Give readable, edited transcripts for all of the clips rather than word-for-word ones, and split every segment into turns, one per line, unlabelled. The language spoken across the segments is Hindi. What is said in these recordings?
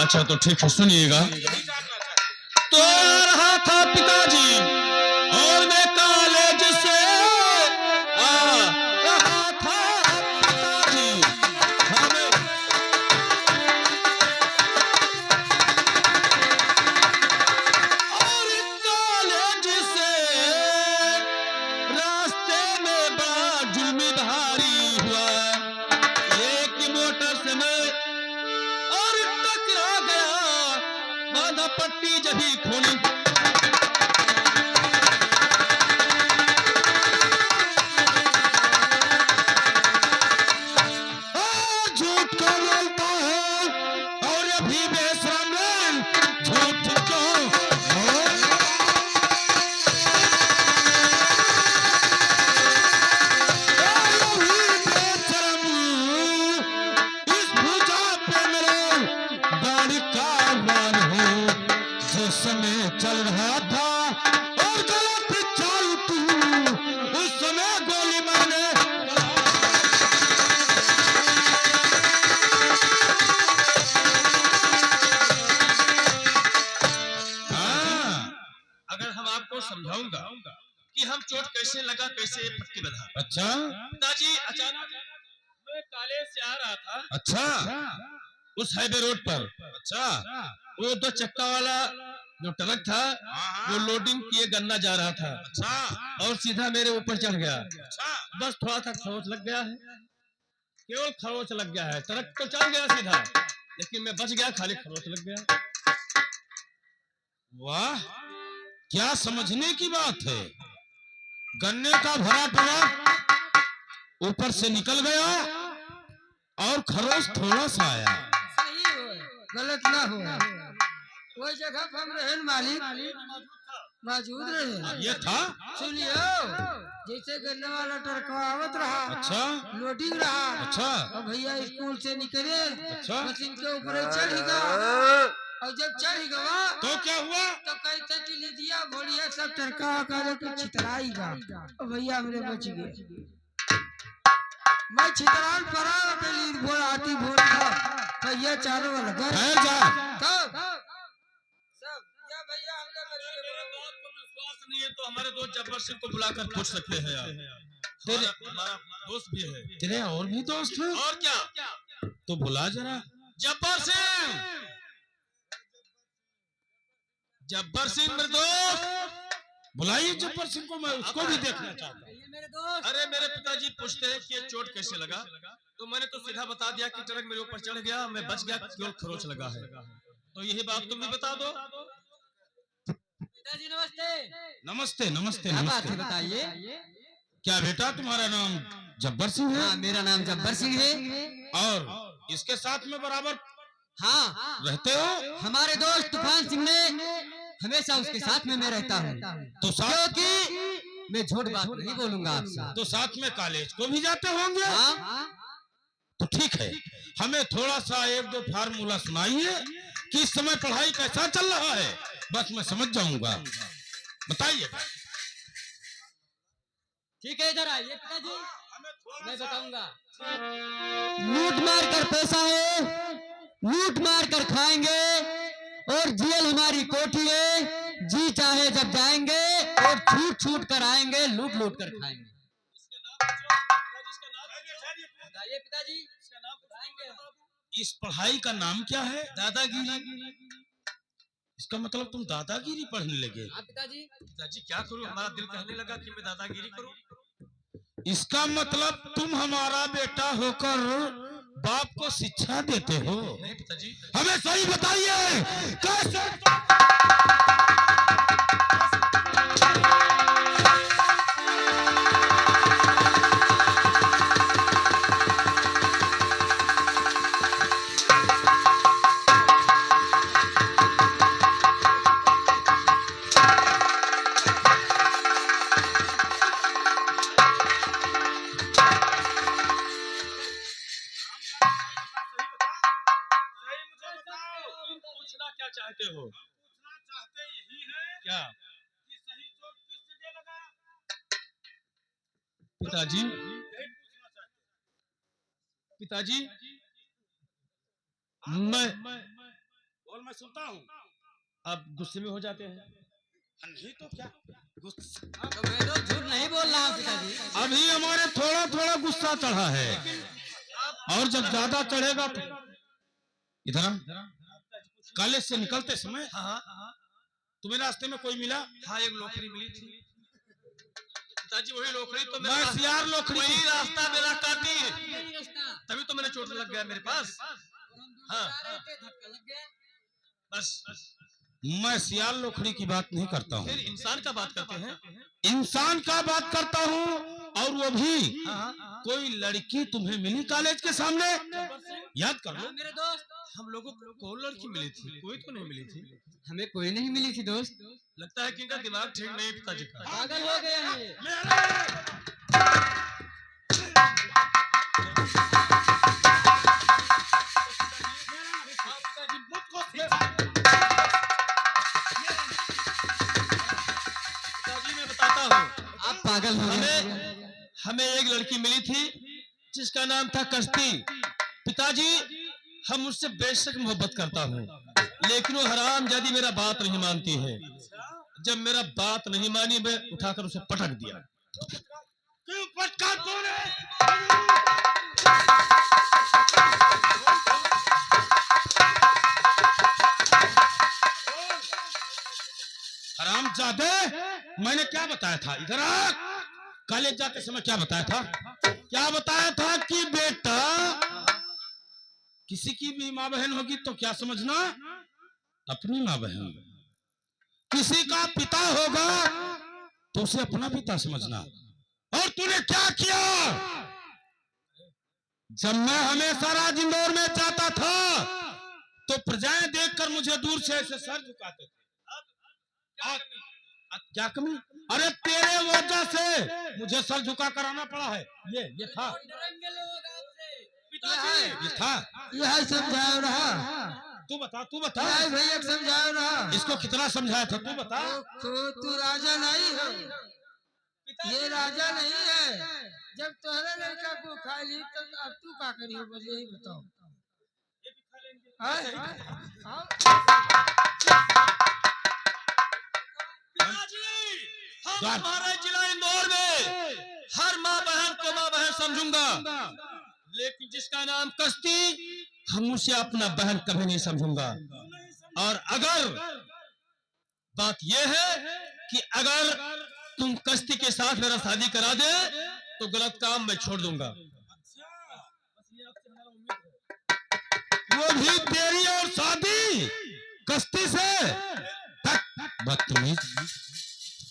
अच्छा तो ठीक है, सुनिएगा। तो आ रहा था पिताजी और मैं कॉलेज से आ रहा था पिताजी, हमें और कॉलेज से रास्ते में बड़ा जुल्म भारी हुआ, एक मोटर से मैं और टकरा गया, बांधा पट्टी जभी खोली। झूठ को बोलता है और अभी बेशरम है, झूठ क्यों? अभी बेशरम, इस भुजा पे मेरे गाड़ी का मान हो, जिस समय चल रहा था और गलत चाल तू, उस समय गोली मारे। अगर हम आपको समझाऊंगा कि हम चोट कैसे लगा, कैसे पट्टी बंधा। अच्छा पिताजी, अचानक मैं कॉलेज से आ रहा था। अच्छा उस हाईवे रोड पर। अच्छा वो 2 चक्का वाला जो ट्रक था वो लोडिंग किए गन्ना जा रहा था। अच्छा और सीधा मेरे ऊपर चढ़ गया। अच्छा बस थोड़ा सा खरोच लग गया है, केवल खरोच लग गया है, ट्रक तो चढ़ गया सीधा, लेकिन मैं बच गया, खाली खरोच लग गया। वाह, क्या समझने की बात है। गन्ने का भरा ट्रक ऊपर से निकल गया और खरोच थोड़ा सा आया।
सही हो, गलत ना हो। वो जगह पर हम रहे मालिक मौजूद रहे।
ये था,
सुनियो, जैसे गन्ने वाला ट्रक आवत रहा।
अच्छा
लोडिंग रहा।
अच्छा
और भैया स्कूल से निकले।
अच्छा
मशीन के ऊपर चढ़ गया और जब चढ़ गया
तो क्या हुआ?
तो कहते कि ले दिया भोलिया सब टरका करे कि छितराईगा। भैया मेरे बच गए। मैं छितरान पड़ा के लिए भोर आती भोर था भैया चारों लगा
ठहर जा।
तब सब या भैया हमने बच गए।
मेरे बात को विश्वास नहीं है तो हमारे दोस्त जब्बर सिंह को बुलाकर पूछ सकते हैं आप। तेरे हमारा दोस्त भी है। तेरे और भी दोस्त हैं? और क्या? तो बुला जरा। जब्बर सिंह, जब्बर सिंह मेरे दोस्त, बुलाइए जब्बर सिंह को, मैं उसको भी देखना चाहता हूँ।
मेरे दोस्त,
अरे मेरे पिताजी पूछते हैं कि ये चोट कैसे लगा, तो मैंने तो सीधा बता दिया कि ट्रक मेरे ऊपर चढ़ गया, मैं बच गया, केवल खरोच लगा है। तो यही बात तुम भी बता दो।
पिताजी नमस्ते।
नमस्ते नमस्ते
क्या बात
नमस्ते।
है बताइए।
क्या बेटा तुम्हारा नाम जब्बर सिंह है?
हाँ मेरा नाम जब्बर सिंह है।
और इसके साथ में बराबर
हाँ
रहते हो?
हमारे दोस्त तूफान सिंह ने हमेशा उसके साथ में मैं रहता हूँ,
तो साथ
क्योंकि मैं झूठ बात नहीं बोलूंगा आपसे।
तो साथ में कॉलेज को भी जाते होंगे?
हाँ
तो ठीक है, हमें थोड़ा सा 1-2 फार्मूला सुनाइए कि इस समय पढ़ाई कैसा चल रहा है, बस मैं समझ जाऊंगा, बताइए।
ठीक है इधर आइए पिताजी, मैं बताऊंगा। लूट मार कर पैसा है, लूट मार कर खाएंगे और जेल हमारी कोठी है, जी चाहे जब जाएंगे और छूट छूट कर आएंगे, लूट लूट कर खाएंगे। बताइए पिताजी, इसका नाम बताएंगे।
इस पढ़ाई का नाम क्या है?
दादागिरी।
इसका मतलब तुम दादागिरी पढ़ने लगे?
हाँ पिताजी।
पिताजी क्या करूं, हमारा दिल कहने लगा कि मैं दादागिरी करूं। इसका मतलब तुम हमारा बेटा होकर बाप को शिक्षा देते हो? नहीं पिताजी। हमें सही बताइए कैसे? चाहते हो? पूछना चाहते यही है क्या कि सही चोट किस जगह लगा? पिताजी, पिताजी, मैं और मैं सुनता हूँ। अब गुस्से में हो जाते हैं। नहीं तो क्या गुस्सा?
तो मैं तो झूठ नहीं बोल रहा हूँ पिताजी।
अभी हमारे थोड़ा थोड़ा गुस्सा चढ़ा है, और जब ज्यादा चढ़ेगा तो इधर कॉलेज से निकलते समय तुम्हें रास्ते में कोई मिला? हाँ, एक लोकड़ी मिली थी पिताजी। वही लोकड़ी तो बस यार, लोकड़ी वही रास्ता मेरा काटी है, तभी तो मैंने चोट लग गया मेरे पास। हाँ बस मैं सियाल लोखड़ी की बात नहीं करता हूँ, फिर इंसान का बात करते हैं। इंसान का बात करता हूँ, और वो भी कोई लड़की तुम्हें मिली कॉलेज के सामने? याद कर लो
मेरे दोस्त,
हम लोगों को कौन लड़की मिली थी? कोई तो नहीं मिली थी।
हमें कोई नहीं मिली थी दोस्त।
लगता है कि इनका दिमाग ठीक नहीं पिताजी का,
पागल हो गए हैं ये। आप पागल हो गए।
हमें एक लड़की मिली थी जिसका नाम था कश्ती। पिताजी हम उससे बेशक मोहब्बत करता हूँ, लेकिन वो हरामजादी मेरा बात नहीं मानती है। जब मेरा बात नहीं मानी, मैं उठाकर उसे पटक दिया। क्यों पटका तूने? हरामजादे, मैंने क्या बताया था? इधर आ, कॉलेज जाते समय क्या बताया था? क्या बताया था कि बेटा किसी की भी माँ बहन होगी तो क्या समझना? अपनी माँ बहन। किसी का पिता होगा तो उसे अपना पिता समझना। और तूने क्या किया? जब मैं हमेशा राज इंदौर में जाता था तो प्रजाएं देखकर मुझे दूर से ऐसे सर झुकाते थे। क्या कमी? अरे तेरे वजह से मुझे सर झुका कराना पड़ा है। ये था ये था,
यह समझाओ रहा।
तू बता
भैया समझाओ रहा।
इसको कितना समझाया था? तू बता।
तू राजा नहीं है, ये राजा नहीं है। जब तुम्हारे लड़का को खा ली तो अब तू क्या करियो? बस यही बताओ।
हमारे जिला इंदौर में हर माँ बहन को माँ बहन समझूंगा, लेकिन जिसका नाम कश्ती, हम उसे अपना बहन कभी नहीं समझूंगा। और अगर बात यह है कि अगर तुम कश्ती के साथ मेरा शादी करा दे तो गलत काम मैं छोड़ दूंगा, वो भी तेरी और शादी कश्ती से। बदतमीज,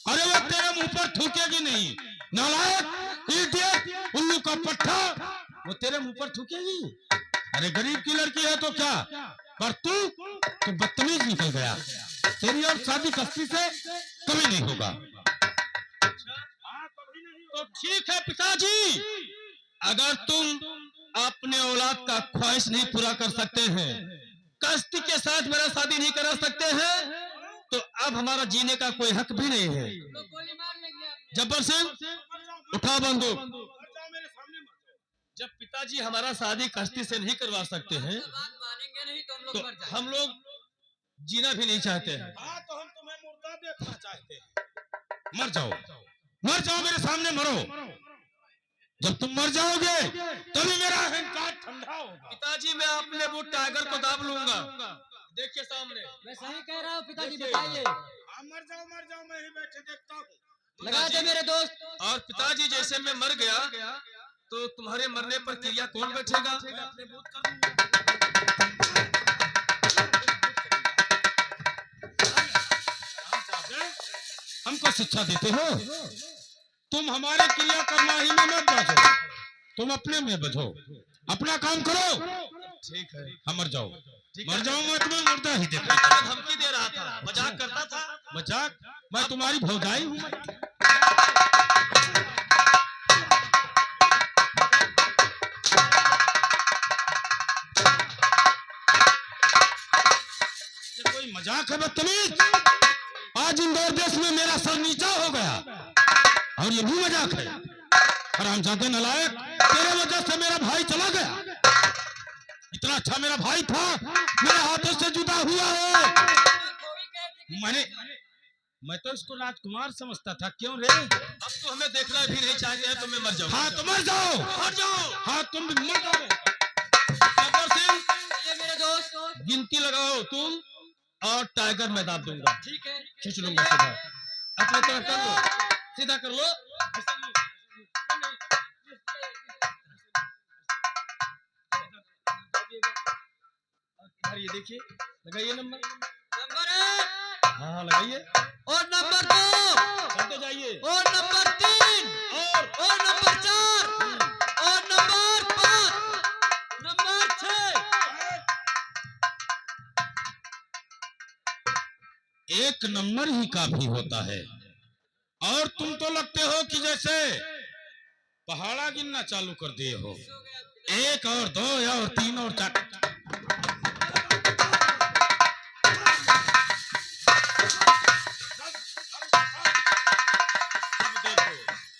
अरे वो तेरे मुंह पर थूकेगी नहीं, नालायक, इडियट, उल्लू का पट्टा, वो तेरे मुंह पर थूकेगी। अरे गरीब की लड़की है तो क्या, पर तू बदतमीज निकल गया। तेरी और शादी कश्ती से कभी नहीं होगा। तो ठीक है पिताजी, अगर तुम अपने औलाद का ख्वाहिश नहीं पूरा कर सकते हैं, कश्ती के साथ मेरा शादी नहीं करा सकते हैं, तो अब हमारा जीने का कोई हक भी नहीं है। जब्बर सिंह उठा बंदूक। जब पिताजी हमारा शादी कश्ती से नहीं करवा सकते हैं तो हम लोग जीना भी नहीं चाहते हैं। तो हम तुम्हें मुर्दा देखना चाहते हैं। मर जाओ मेरे सामने, मरो। जब तुम मर जाओगे तभी मेरा अहंकार ठंडा होगा। पिताजी मैं अपने वो टाइगर को दाब लूंगा। देखिए सामने।
मैं सही कह रहा हूँ पिताजी, बताइए।
मर जाओ, मैं ही बैठे देखता हूँ।
लगा दे मेरे दोस्त।
और पिताजी जैसे मैं मर गया तो तुम्हारे मरने पर क्रिया कौन बैठेगा? हमको शिक्षा देते हो? तुम हमारे क्रिया करवाही में मत बैठो, तुम अपने में बझो, अपना काम करो। ठीक है, हम मर जाओ, मैं तुम्हें मुर्दा ही देखा। धमकी दे रहा था, मजाक करता था। मजाक? मैं तुम्हारी भौजाई हूँ। ये कोई मजाक है बदतमीज? आज इंदौर देश में मेरा सर नीचा हो गया और ये भी मजाक है? हरामजादे नालायक, तेरे वजह से मेरा भाई चला गया। इतना अच्छा मेरा भाई था, मेरे हाथों से जुदा हुआ है? मैं तो इसको राजकुमार समझता था। क्यों रे? अब तो हमें देखना भी नहीं चाहिए तो मैं मर जाऊँ। हाँ तो मर जाओ, मर जाओ। हाँ तुम भी मर जाओ। गब्बर सिंह,
ये मेरे दोस्त,
गिनती लगाओ तुम और टाइगर मैं दाब दूंगा।
ठीक है,
खींच लूंगा सीधा। अपने तरफ कर लो, सीधा कर लो। ये देखिए, लगाइए नंबर।
नंबर 1,
हाँ लगाइए।
और नंबर 2,
चलते जाइए।
और नंबर 3, और नंबर 4, और नंबर 5, नंबर 6।
एक नंबर ही काफी होता है। और तुम तो लगते हो कि जैसे पहाड़ा गिनना चालू कर दिए हो। 1 और 2 और 3 और 4।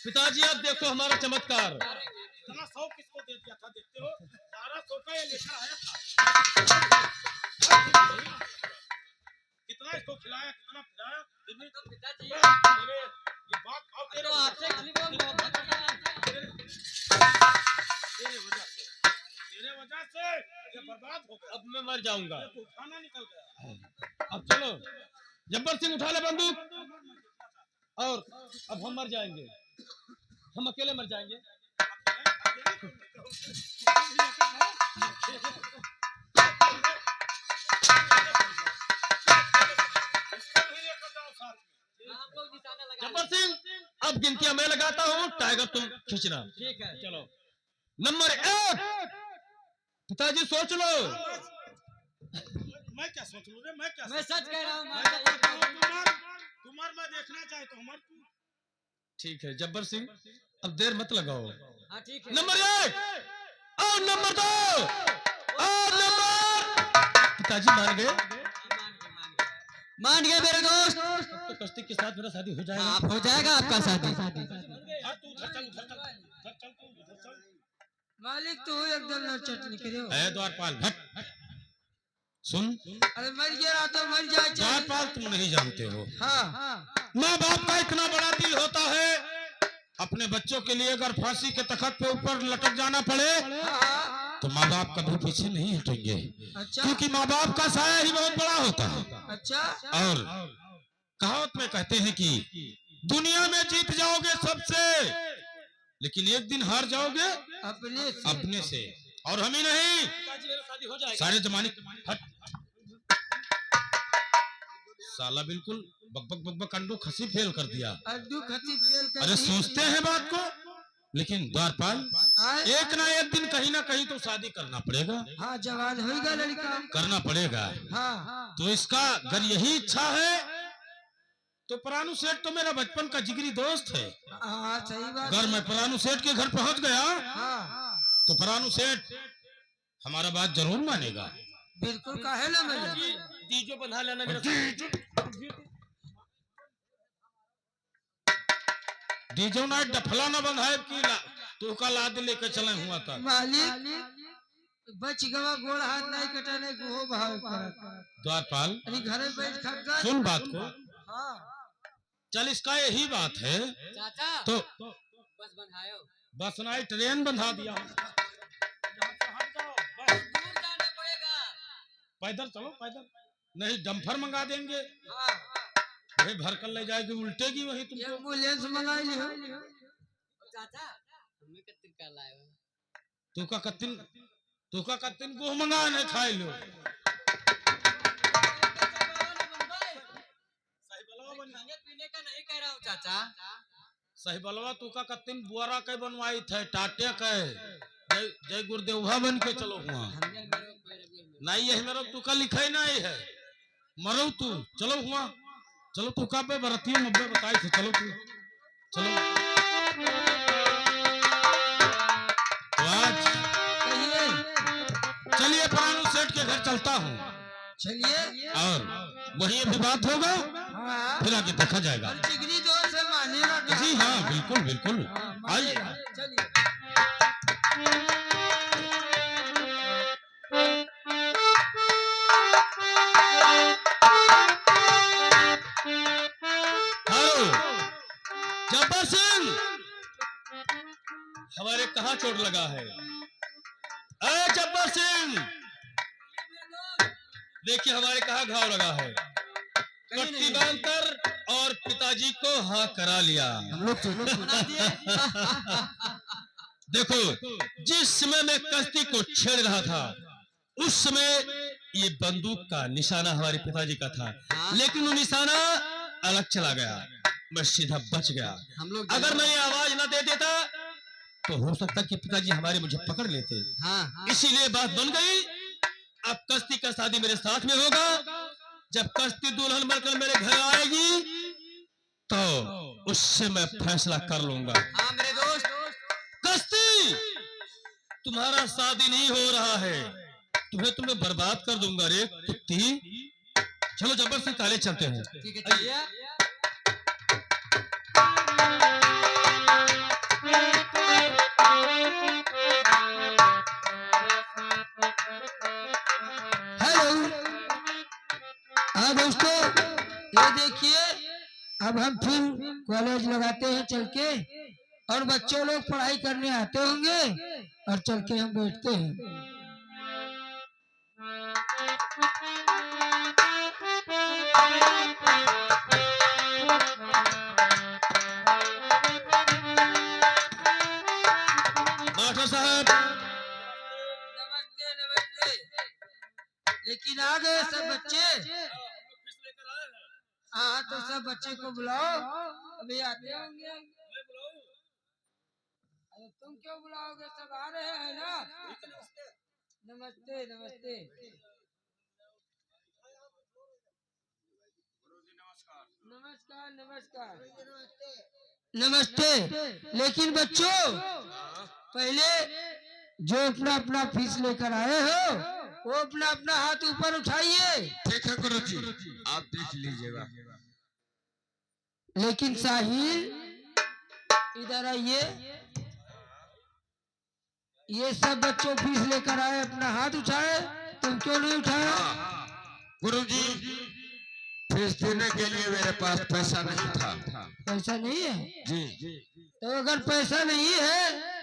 पिताजी अब देखो हमारा चमत्कार।
इतना 100 किसको दे दिया था देखते हो? 1200 का ये लेकर आया था। कितना इसको खिलाया, कितना पिलाया?
तो पिताजी
ये बात आओ
तो आपसे
तेरे वजह से ये बर्बाद हो गया।
अब मैं मर जाऊंगा।
तो खाना निकल गया।
अब चलो, जब्बर सिंह उठा ले बंदूक। और अब हम मर जाएंगे, हम अकेले मर जाएंगे। जब्बर सिंह, अब गिनतियां मैं लगाता हूँ, टाइगर तुम खींचना।
ठीक है,
चलो। नंबर 1। पिताजी सोच लो।
मैं क्या सोच लूं रे?
मैं सच कह रहा हूँ।
तुम्हार मैं देखना चाहे तो हमार तू।
ठीक है जब्बर सिंह, अब देर मत लगाओ।
हाँ ठीक है।
नंबर 1 और नंबर 2 और नंबर। पिताजी मान गए?
मान गए मेरे दोस्त।
तो कश्ती के साथ मेरा शादी हो जाएगा।
आप हो जाएगा आपका शादी।
हाँ तू उधर चल, उधर चल, उधर चल, तू उधर चल।
मालिक तो एकदम नरचट निकले।
है द्वारपाल भट्ट, सुन।
अरे मर गया तो मर जाए।
द्वारपाल तुम नहीं जानते हो,
हाँ,
माँ बाप का इतना बड़ा दिल होता है, अपने बच्चों के लिए अगर फांसी के तख्त पे ऊपर लटक जाना पड़े तो माँ बाप कभी पीछे नहीं हटेंगे।
अच्छा,
क्योंकि माँ बाप का साया ही बहुत बड़ा होता है।
अच्छा।
और कहावत में कहते हैं कि दुनिया में जीत जाओगे सबसे, लेकिन एक दिन हार जाओगे अपने से। और हम ही नहीं, सारे जमाने। साला बिल्कुल बकबक बकबक अंडू खसी फेल कर दिया। अरे सोचते हैं बात को, लेकिन द्वारपाल एक ना एक दिन कहीं ना कहीं तो शादी करना पड़ेगा।
हाँ, जवान होगा लड़का,
करना पड़ेगा।
हाँ।
तो इसका अगर यही इच्छा है तो परानू सेठ तो मेरा बचपन का जिगरी दोस्त है।
हाँ सही बात।
अगर मैं परानू सेठ के घर पहुंच गया
हाँ,
तो परानू सेठ हमारा बात जरूर मानेगा।
बिल्कुल काहे ना माने।
डीजो बना लेना मेरा। डीजो ना डफला ना बंधाए की तू का लाद लेके चले हुआ था।
मालिक बच गवा गोड़ हाथ नहीं कटाने को हो भाव करत।
द्वारपाल
अरे घर में बैठ खा
सुन बात को।
हाँ,
चल इसका यही बात है
चाचा
तो
बस बंधायो।
बस नहीं ट्रेन बंधा दिया।
दूर जाना पड़ेगा।
पैदल चलो, पैदल नहीं डंफर मंगा देंगे।
हाँ,
भाई भर कर ले जाएगी, उल्टेगी वही तुमको।
एम्बुलेंस मंगाई लियो। चाचा हमें कत्तिन कर लाए हो।
तू का कत्तिन को मंगा नहीं खाए लो।
खाने पीने का नहीं कह रहा हूँ चाचा।
सही बलवा तू का कत्तिन बुआरा के बनवाई थे टाटे के। जय गुरुदेवा बन के चलो हुआ। नहीं यही मेरा तू का लिखा ही नहीं है। मरो तू चलो हुआ। चलो तू का पे बरती 90 बताई थे। चलो तू चलो। तो आज चलिए परानू सेठ के घर चलता हूँ।
चलिए,
और वही अभी बात होगा,
हाँ,
फिर आगे देखा जाएगा।
जिगरी दोस्त से मानेगा।
जी हाँ बिल्कुल बिल्कुल। आइए।
चलिए।
हेलो जब्बार सिंह, हमारे कहाँ चोट लगा है? अरे जब्बार सिंह, देखिए हमारे कहाँ घाव लगा है। पट्टी बांधकर और पिताजी को हाँ करा लिया।
हम लोग सुना दिए।
देखो, जिस समय मैं कश्ती को छेड़ रहा था उस समय ये बंदूक का निशाना हमारे पिताजी का था, लेकिन वो निशाना अलग चला गया, मैं सीधा बच गया।
हम लोग
अगर मैं ये आवाज न दे देता तो हो सकता कि पिताजी हमारे मुझे पकड़ लेते।
हाँ
इसीलिए बात बन गई, अब कश्ती का शादी मेरे साथ में होगा। जब कश्ती दुल्हन बनकर मेरे घर आएगी तो उससे मैं फैसला कर लूंगा।
हाँ मेरे दोस्त,
कश्ती, तुम्हारा शादी नहीं हो रहा है, तुम्हें बर्बाद कर दूंगा रे कुत्ती। चलो जब्बर सिंह काले चलते हैं।
ठीक है चलिए। हेलो, हाँ दोस्तों, ये देखिए अब हम फिर कॉलेज लगाते हैं चल के, और बच्चों लोग पढ़ाई करने आते होंगे और चल के हम बैठते हैं।
मास्टर साहब,
नमस्ते नमस्ते। लेकिन आ गए सब बच्चे? हाँ तो सब बच्चे को बुलाओ, अभी आते होंगे। अरे तुम क्यों बुलाओगे, सब आ रहे हैं ना। नमस्ते नमस्ते। नमस्कार नमस्कार नमस्ते। लेकिन बच्चों, पहले जो अपना अपना फीस लेकर आए हो वो अपना अपना हाथ ऊपर उठाइए।
ठीक है गुरुजी, आप देख लीजिएगा।
लेकिन साहिल इधर आइए। ये सब बच्चों फीस लेकर आए, अपना हाथ उठाए, तुम क्यों नहीं उठाए?
गुरुजी, फीस देने के लिए मेरे पास पैसा नहीं था।
पैसा नहीं है?
जी।
तो अगर पैसा नहीं है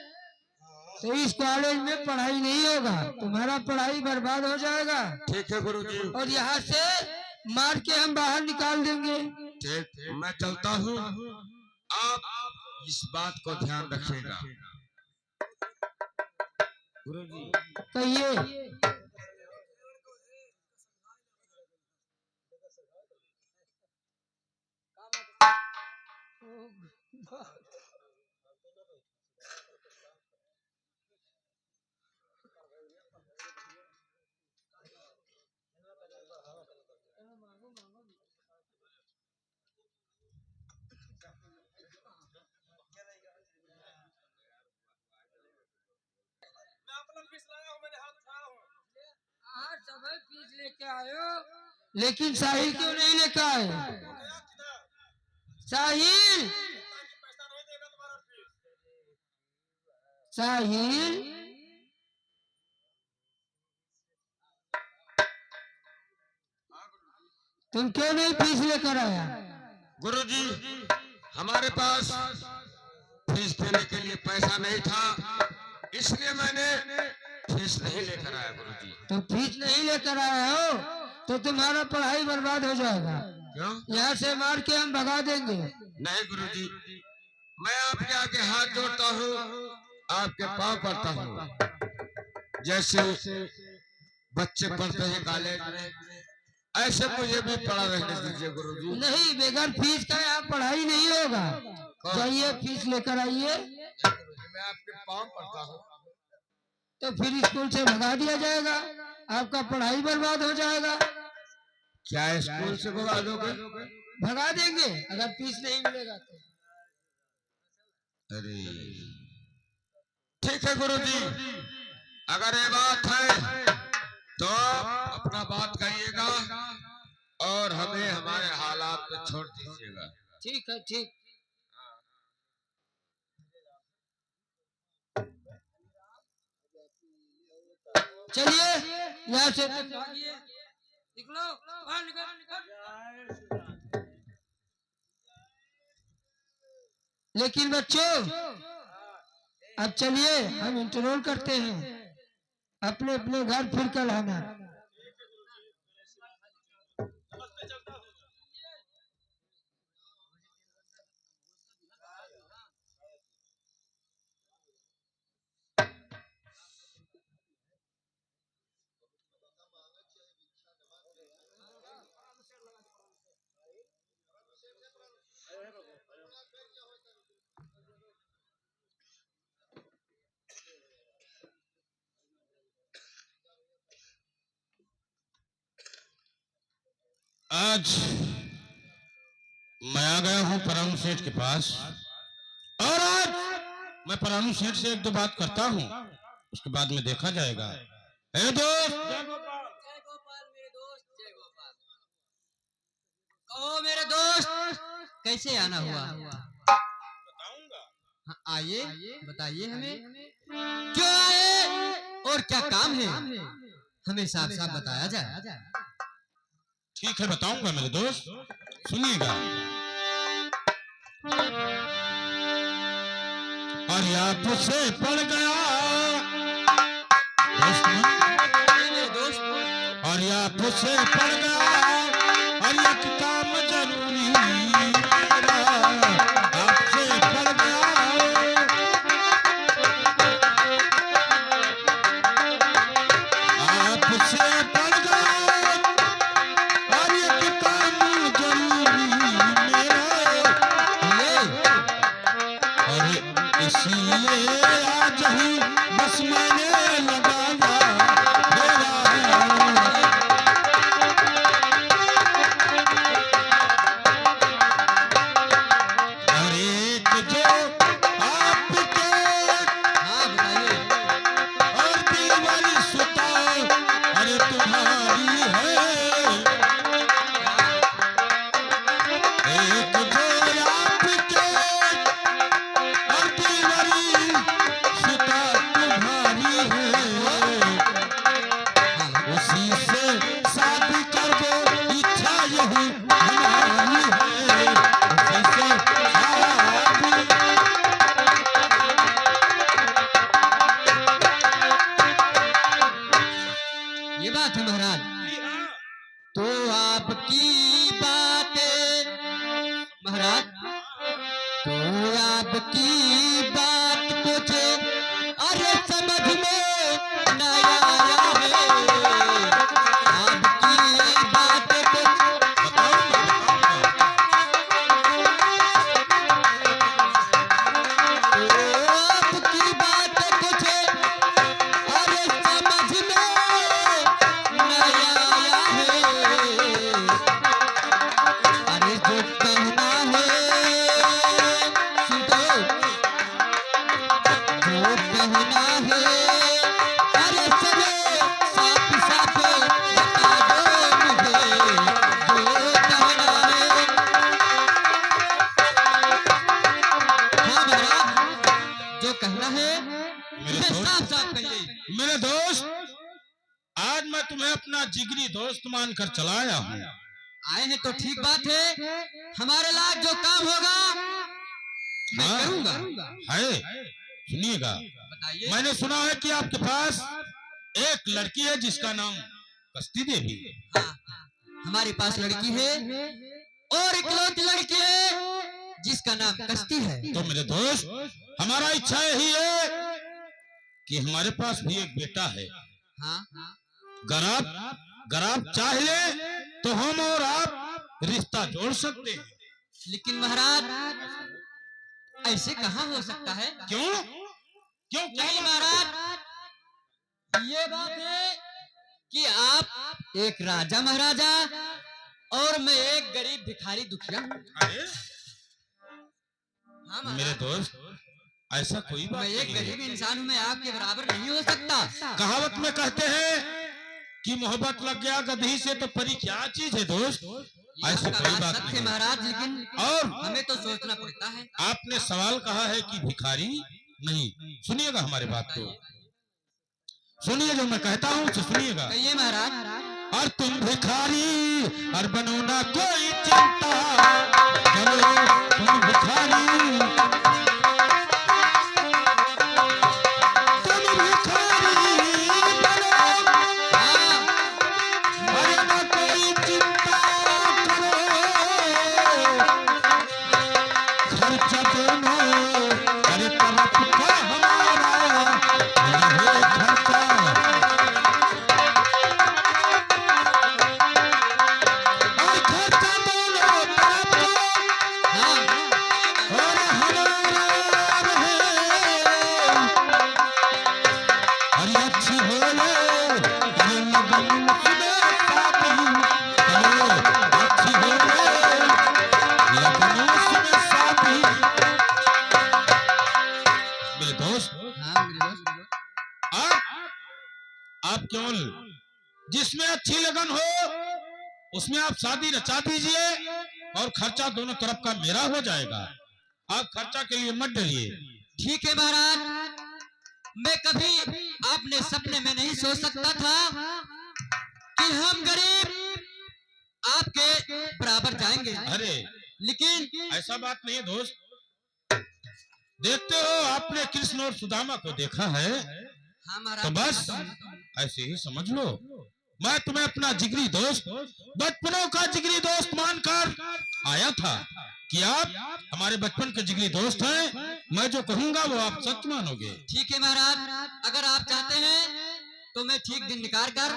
तो इस कॉलेज में पढ़ाई नहीं होगा, तुम्हारा पढ़ाई बर्बाद हो जाएगा।
ठीक है गुरुजी।
और यहाँ से मार के हम बाहर निकाल देंगे।
ठीक, मैं चलता हूँ, आप इस बात को ध्यान रखिएगा। गुरुजी
कहिए। हाँ सब फीस लेके आए हो, लेकिन साहिल क्यों नहीं लेकर आए? साहिल, साहिल, तुम क्यों नहीं फीस लेकर आया?
गुरुजी, हमारे पास फीस देने के लिए पैसा नहीं था, इसलिए मैंने फीस नहीं लेकर आया गुरुजी।
तुम फीस नहीं लेकर आए हो तो तुम्हारा पढ़ाई बर्बाद हो जाएगा।
क्यों?
यहाँ से मार के हम भगा देंगे।
नहीं गुरुजी, मैं आपके आगे हाथ जोड़ता हूँ, आपके पाँव पड़ता हूँ। जैसे बच्चे पढ़ते हैं कॉलेज में, ऐसे मुझे भी पढ़ा रहने दीजिए गुरुजी।
नहीं, बगैर फीस का यहाँ पढ़ाई नहीं होगा। जाइए फीस लेकर आइए।
मैं आपके पाँव पड़ता हूँ।
तो फिर स्कूल से भगा दिया जाएगा, आपका पढ़ाई बर्बाद हो जाएगा।
क्या स्कूल से भगा दोगे?
भगा देंगे अगर फीस नहीं मिलेगा तो।
अरे ठीक है गुरुजी, अगर ये बात है तो आप अपना बात कहिएगा और हमें हमारे हालात में छोड़ दीजिएगा।
ठीक है, ठीक। चलिए यहाँ से भागिए। निकलो बाहर निकल।
लेकिन बच्चों अब चलिए हम इंटरव्यू करते हैं, अपने अपने घर फिर कल आना।
आज मैं आ गया हूं परानु सेठ के पास, और आज मैं परानु सेठ से एक दो बात करता हूं, उसके बाद में देखा जाएगा। हे दोस्त,
जय गोपाल मेरे दोस्त, जय गोपाल। कहो मेरे दोस्त, कैसे आना हुआ? हाँ, आइए बताइए हमें क्यों आए और क्या काम है, हमें साफ साफ बताया जाए।
ठीक है बताऊंगा मेरे दोस्त, सुनिएगा। और आप से पड़ गया दोस्त, और आप से पड़ गया, और एक काम जरूरी मेरा आपसे पड़ गया, आपसे पड़ गया, और एक काम जरूरी मेरा, और इसलिए आज ही बस मैंने लगाया मेरा। और एक जो आपके,
हाँ बताइए।
और दिल वाली सुता, अरे तुम्हारी है, एक जो आपके, और दिल वाली सुता तुम्हारी है, उसी से शादी कर दो, इच्छा यही हमारी है, उसी से शादी।
ये बात है महाराज, तो आपकी बातें महाराज, तो आपकी बात मुझे अरे समझ में न आया है, आपकी बातें आपकी बातें मुझे अरे समझ में न आया है, अरे जो कहना है सुनो, जो कहना है अरे सुनो, साफ साफ बता दो मुझे, जो कहना है। हाँ महाराज, जो कहना है उसे साफ साफ कहिए।
मेरे दोस्त, आज मैं तुम्हें अपना जिगरी दोस्त मानकर चला आया हूँ।
आए हैं तो ठीक बात है, हमारे लायक जो काम होगा मैं
हाँ।
करूंगा।
है, सुनिएगा।
बताइए।
मैंने सुना है कि आपके पास एक लड़की है जिसका नाम कस्ती देवी है।
हाँ, हमारे पास लड़की है और इकलौती लड़की है जिसका नाम कस्ती है।
तो मेरे दोस्त, हमारा इच्छा यही है कि हमारे पास भी एक बेटा है।
हाँ,
अगर आप चाह ले तो हम और आप रिश्ता जोड़ सकते हैं।
लेकिन महाराज ऐसे कहाँ हो सकता है?
क्यों क्यों
नहीं महाराज, ये बात है कि आप एक राजा महाराजा और मैं एक गरीब भिखारी दुखिया हूँ।
अरे
हाँ
मेरे
महाराज,
दोस्त, ऐसा कोई बात
मैं एक
नहीं है।
गरीब इंसान हूँ, मैं आपके बराबर नहीं हो सकता।
कहावत में कहते हैं कि मोहब्बत लग गया गधी से तो परी क्या चीज है दोस्त। ऐसी
आपका
कोई
बात
बात
सत्य
नहीं।
महाराज, लेकिन
और
हमें तो सोचना पड़ता है।
आपने सवाल कहा है कि भिखारी नहीं। सुनिएगा हमारी बात को, सुनिए जो मैं कहता हूँ, सुनिएगा।
कहिए महाराज।
और तुम भिखारी और बनो ना कोई चिंता, चलो तुम भिखारी आप केवल जिसमें अच्छी लगन हो उसमें आप शादी रचा दीजिए और खर्चा दोनों तरफ का मेरा हो जाएगा। आप खर्चा के लिए मत डरिए।
ठीक है महाराज, मैं कभी आपने सपने में नहीं सोच सकता था कि हम गरीब आपके बराबर जाएंगे।
अरे
लेकिन
ऐसा बात नहीं है दोस्त, देखते हो आपने कृष्ण और सुदामा को देखा है,
हाँ
तो
महाराज,
बस ऐसे ही समझ लो। मैं तुम्हें अपना जिगरी दोस्त, बचपनों का जिगरी दोस्त मानकर आया था कि आप हमारे बचपन के जिगरी दोस्त हैं। मैं जो कहूंगा वो आप सच मानोगे।
ठीक है महाराज, अगर आप चाहते हैं तो मैं ठीक दिन निकाल कर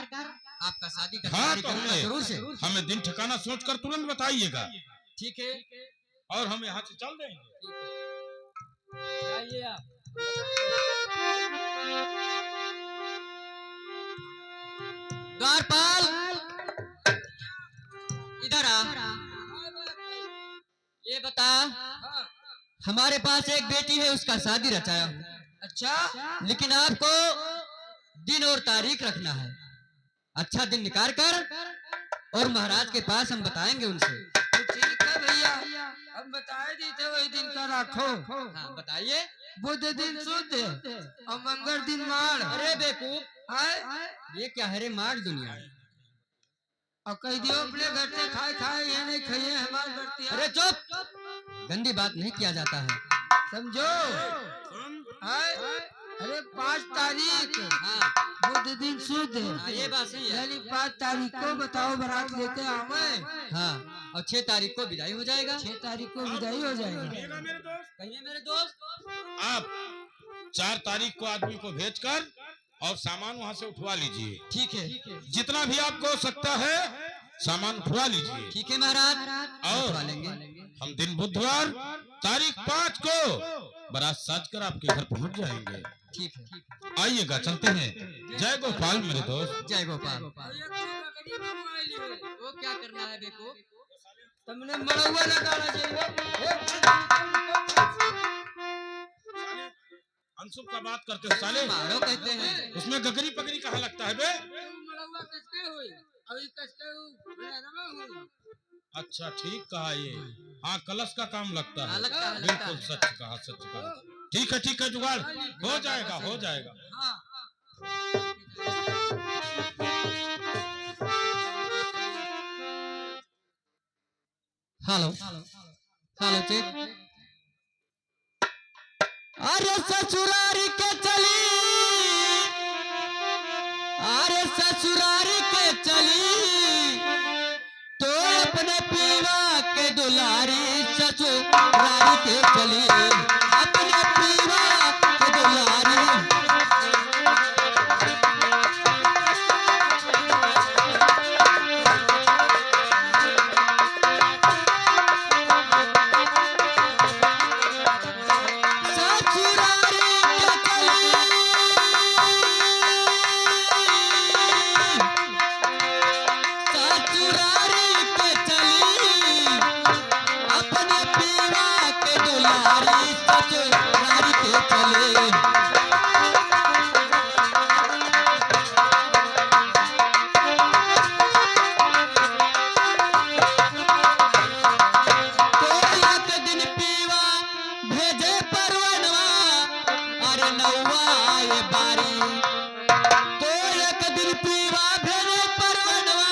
आपका शादी का
हाँ,
तैयारी
तो
करूंगा जरूर से।
हमें दिन ठिकाना सोचकर तुरंत बताइएगा।
ठीक है,
और हम यहाँ से चल देंगे।
जाइए आप। द्वारपाल, इधर आ। ये बता, हमारे पास एक बेटी है, उसका शादी रचाया हूँ। अच्छा, लेकिन आपको दिन और तारीख रखना है। अच्छा दिन निकाल कर और महाराज के पास हम बताएंगे उनसे।
ठीक है भैया, हम बताए देते वही दिन का रखो।
हाँ बताइए।
बुध दिन शुद्ध और मंगल दिन मार।
अरे बेवकूफ,
है
ये क्या है रे मार दुनिया।
और कह दियो अपने घर से खाए खाए ये नहीं खाइए हमारे बढ़ती।
अरे चुप, गंदी बात नहीं किया जाता है,
समझो। है अरे 5 तारीख
हाँ
बुध दिन शुद्ध
हाँ, ये बात सही है।
यानी 5 तारीख को बताओ बारात लेके आवे।
हाँ, और 6 तारीख को विदाई हो जाएगा।
6 तारीख को विदाई हो जाएगी।
कहिए मेरे दोस्त।
आप 4 तारीख को आदमी को भेजकर और सामान वहाँ से उठवा लीजिए।
ठीक है,
जितना भी आपको हो सकता है सामान उठवा लीजिए।
ठीक है महाराज,
और
उठवा लेंगे।
हम दिन बुधवार तारीख 5 को बारात साजकर आपके घर पहुँच जाएंगे।
ठीक है,
आइएगा, चलते हैं। जय गोपाल मेरे दोस्त।
जय गोपाल। वो क्या करना है देखो,
तुमने मड़ुआ लगाना चाहिए।
अनसुख का बात करते हो साले,
मारो कहते हैं।
उसमें गगरी पगरी कहाँ लगता है बे? अच्छा ठीक कहा ये, हाँ कलश का काम लगता
हाँ,
है।
लगता है, लगता
बिल्कुल
है।
सच कहा, सच कहा। ठीक है जुगाड़ हो जाएगा, हो जाएगा।
Hello hello check. अरे ससुरारी के चली, अरे ससुरारी के चली, तो अपने पीवा के दुलारी ससुरारी के चली, अपने पीवा के दुलारी। बारी तो एक दिन पीवा भेजे परवनवा,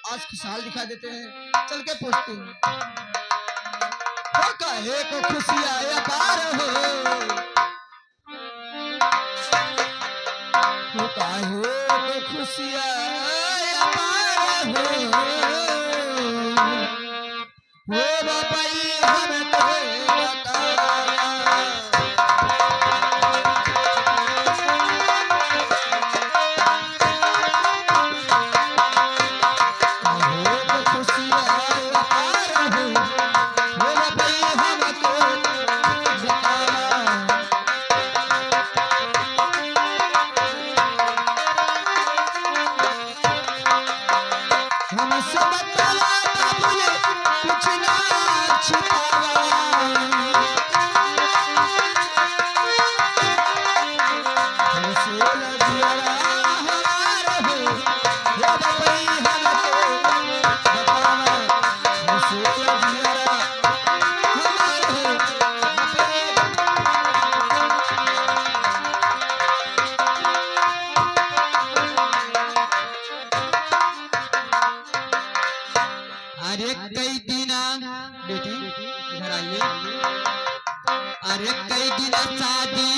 आज खुशहाल दिखाई देते हैं, चल के पूछते हैं। हो काहे को खुशियाँ अपार हो, हो काहे को खुशियाँ अपार हो बाबाई हम तो बताया। अरे कई दिना बेटी इधर आइए। अरे कई दिना शादी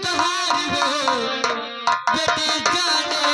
कहारी हो बेटी जाने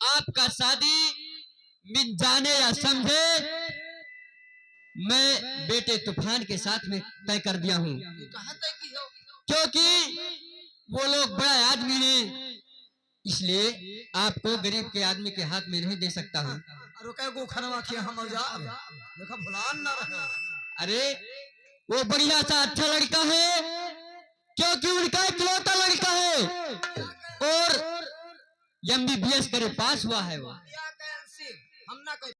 आपका शादी मिल जाने या समझे मैं बेटे तूफान के साथ में तय कर दिया हूँ, क्योंकि वो लोग बड़ा आदमी ने, इसलिए आपको गरीब के आदमी के हाथ में नहीं दे सकता हूँ। अरे वो बढ़िया सा अच्छा लड़का है, क्योंकि उनका इकलौता लड़का है और MBBS करे पास हुआ है वो।